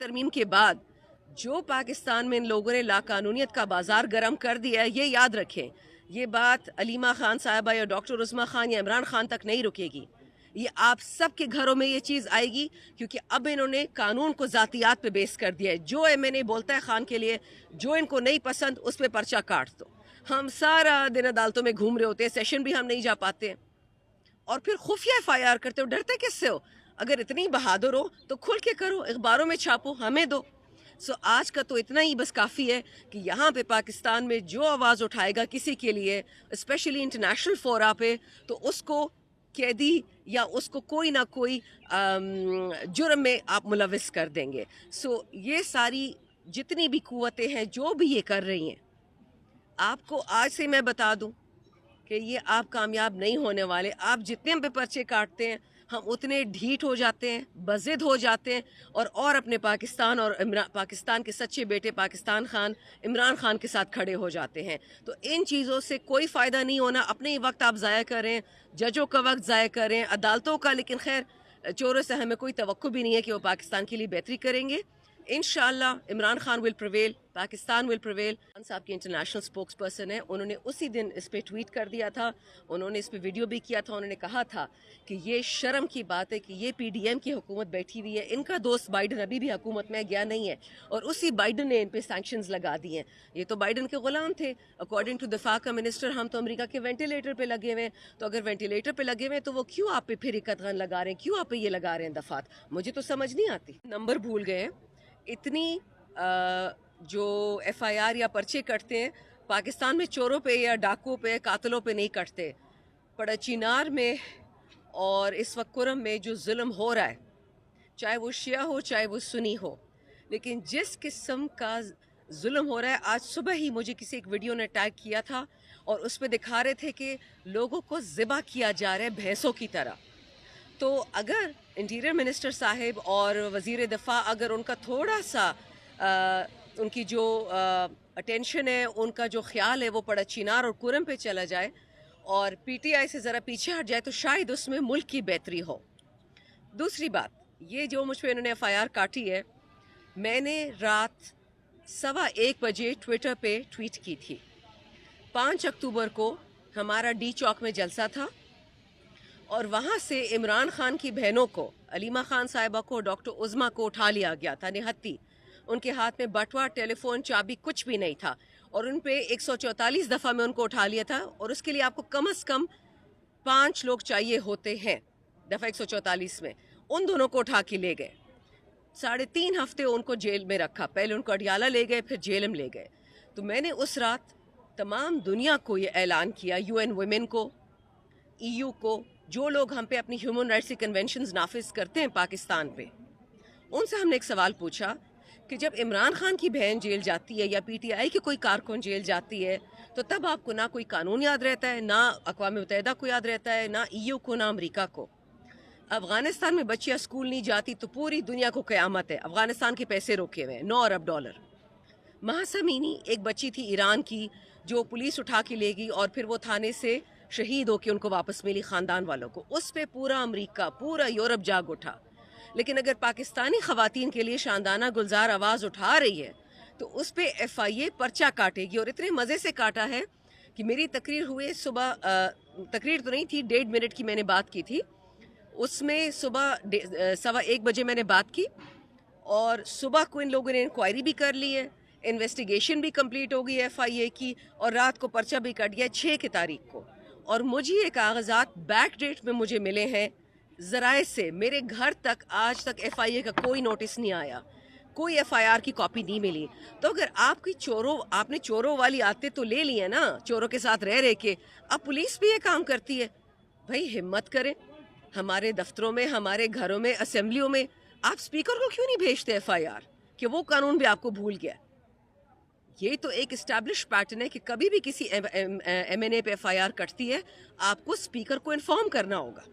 तरमीम के बाद जो पाकिस्तान में इन लोगों ने लाकानूनियत का बाजार गर्म कर दिया है, ये याद रखें, ये बात अलीमा खान साहबा या डॉक्टर उस्मा खान या इमरान खान तक नहीं रुकेगी। ये आप सब के घरों में ये चीज़ आएगी, क्योंकि अब इन्होंने कानून को ज़ातियात पे बेस कर दिया है। जो एमएनए बोलता है खान के लिए, जो इनको नहीं पसंद उस पर पर्चा काट दो। हम सारा दिन अदालतों में घूम रहे होते हैं, सेशन भी हम नहीं जा पाते, और फिर खुफिया एफआईआर करते हो। डरते किससे हो? अगर इतनी बहादुर हो तो खुल के करो, अखबारों में छापो, हमें दो। आज का तो इतना ही बस काफ़ी है कि यहाँ पे पाकिस्तान में जो आवाज़ उठाएगा किसी के लिए, स्पेशली इंटरनेशनल फोरा पे, तो उसको कैदी या उसको कोई ना कोई जुर्म में आप मुलविस कर देंगे। ये सारी जितनी भी कुव्वतें हैं जो भी ये कर रही हैं, आपको आज से मैं बता दूं कि ये आप कामयाब नहीं होने वाले। आप जितने हम पे पर्चे काटते हैं, हम उतने ढीठ हो जाते हैं, बज़िद हो जाते हैं, और अपने पाकिस्तान और पाकिस्तान के सच्चे बेटे पाकिस्तान खान इमरान खान के साथ खड़े हो जाते हैं। तो इन चीज़ों से कोई फ़ायदा नहीं होना। अपने ही वक्त आप ज़ाया करें, जजों का वक्त ज़ाया करें, अदालतों का। लेकिन खैर चोरों से हमें कोई तवक्को भी नहीं है कि वो पाकिस्तान के लिए बेहतरी करेंगे। इंशाअल्लाह Imran Khan will prevail, Pakistan will prevail. Khan साहब के इंटरनेशनल स्पोक्स पर्सन है, उन्होंने उसी दिन इस पे ट्वीट कर दिया था, उन्होंने इस पे वीडियो भी किया था। उन्होंने कहा था कि ये शर्म की बात है कि ये पीडीएम की हुकूमत बैठी हुई है, इनका दोस्त बाइडन अभी भी हुकूमत में गया नहीं है, और उसी बाइडन ने इन पे सैंक्शंस लगा दिए हैं। ये तो बाइडन के गुलाम थे। अकॉर्डिंग टू दफा का मिनिस्टर, हम तो अमेरिका के वेंटिलेटर पे लगे हुए हैं। तो अगर वेंटिलेटर पे लगे हुए हैं तो वो क्यों आप पे फिर इकतगन लगा रहे हैं, क्यों आप पे ये लगा रहे हैं दफात? मुझे तो समझ नहीं आती। नंबर भूल गए हैं। इतनी जो एफआईआर या पर्चे कटते हैं पाकिस्तान में, चोरों पे या डाकुओं पे, कातलों पे नहीं कटते। पड़चीनार में और इस वक्त कुरम में जो जुल्म हो रहा है, चाहे वो शिया हो चाहे वो सुनी हो, लेकिन जिस किस्म का जुल्म हो रहा है, आज सुबह ही मुझे किसी एक वीडियो ने टैग किया था और उस पर दिखा रहे थे कि लोगों को ज़िबा किया जा रहा है भैंसों की तरह। तो अगर इंटीरियर मिनिस्टर साहिब और वज़ीर दफ़ा, अगर उनका थोड़ा सा उनकी जो अटेंशन है, उनका जो ख्याल है, वो पड़चीनार और कुरम पे चला जाए और पीटीआई से ज़रा पीछे हट जाए, तो शायद उसमें मुल्क की बेहतरी हो। दूसरी बात, ये जो मुझ पर इन्होंने एफआईआर काटी है, मैंने रात 1:15 बजे ट्विटर पे ट्वीट की थी। 5 अक्टूबर को हमारा डी चौक में जलसा था, और वहाँ से इमरान खान की बहनों को, अलीमा खान साहिबा को, डॉक्टर उज़मा को उठा लिया गया था निहत्ती। उनके हाथ में बटवा, टेलीफोन, चाबी कुछ भी नहीं था, और उन पे 144 दफ़ा में उनको उठा लिया था। और उसके लिए आपको कम से कम 5 लोग चाहिए होते हैं। दफ़ा 144 में उन दोनों को उठा के ले गए। 3.5 हफ्ते उनको जेल में रखा। पहले उनको अडियाला ले गए, फिर जेल में ले गए। तो मैंने उस रात तमाम दुनिया को ये ऐलान किया, यूएन वुमेन को, ईयू को, जो लोग हम पे अपनी ह्यूमन राइट्स की कन्वेंशंस नाफिज करते हैं पाकिस्तान पे, उनसे हमने एक सवाल पूछा कि जब इमरान खान की बहन जेल जाती है या पीटीआई की कोई कारकुन जेल जाती है, तो तब आपको ना कोई कानून याद रहता है, ना अक़वाम मुत्तहिदा को याद रहता है, ना ईयू को, ना अमरीका को। अफ़गानिस्तान में बच्चियाँ स्कूल नहीं जाती तो पूरी दुनिया को क़यामत है। अफ़गानिस्तान के पैसे रोके हुए हैं, 9 अरब डॉलर। महासमीनी एक बच्ची थी ईरान की, जो पुलिस उठा के ले गई और फिर वो थाने से शहीद होकर उनको वापस मिली ख़ानदान वालों को। उस पे पूरा अमेरिका, पूरा यूरोप जाग उठा। लेकिन अगर पाकिस्तानी ख़वातीन के लिए शानदाना गुलजार आवाज़ उठा रही है, तो उस पे एफआईए पर्चा काटेगी। और इतने मज़े से काटा है कि मेरी तकरीर हुए सुबह, तकरीर तो नहीं थी, 1.5 मिनट की मैंने बात की थी। उसमें सुबह 1:15 बजे मैंने बात की, और सुबह को इन लोगों ने इंक्वायरी भी कर ली है, इन्वेस्टिगेशन भी कंप्लीट हो गई है एफआईए की, और रात को पर्चा भी कट गया 6 की तारीख को। और मुझे ये कागजात बैक डेट में मुझे मिले हैं ज़राए से। मेरे घर तक आज तक एफआईए का कोई नोटिस नहीं आया, कोई एफआईआर की कॉपी नहीं मिली। तो अगर आपने चोरों वाली आदतें तो ले ली है ना, चोरों के साथ रह के, अब पुलिस भी ये काम करती है। भाई हिम्मत करें, हमारे दफ्तरों में, हमारे घरों में, असेंबलियों में आप स्पीकर को क्यों नहीं भेजते एफआईआर, कि वो कानून भी आपको भूल गया। ये तो एक इस्टेब्लिश पैटर्न है कि कभी भी किसी एमएनए पे एफआईआर कटती है, आपको स्पीकर को इन्फॉर्म करना होगा।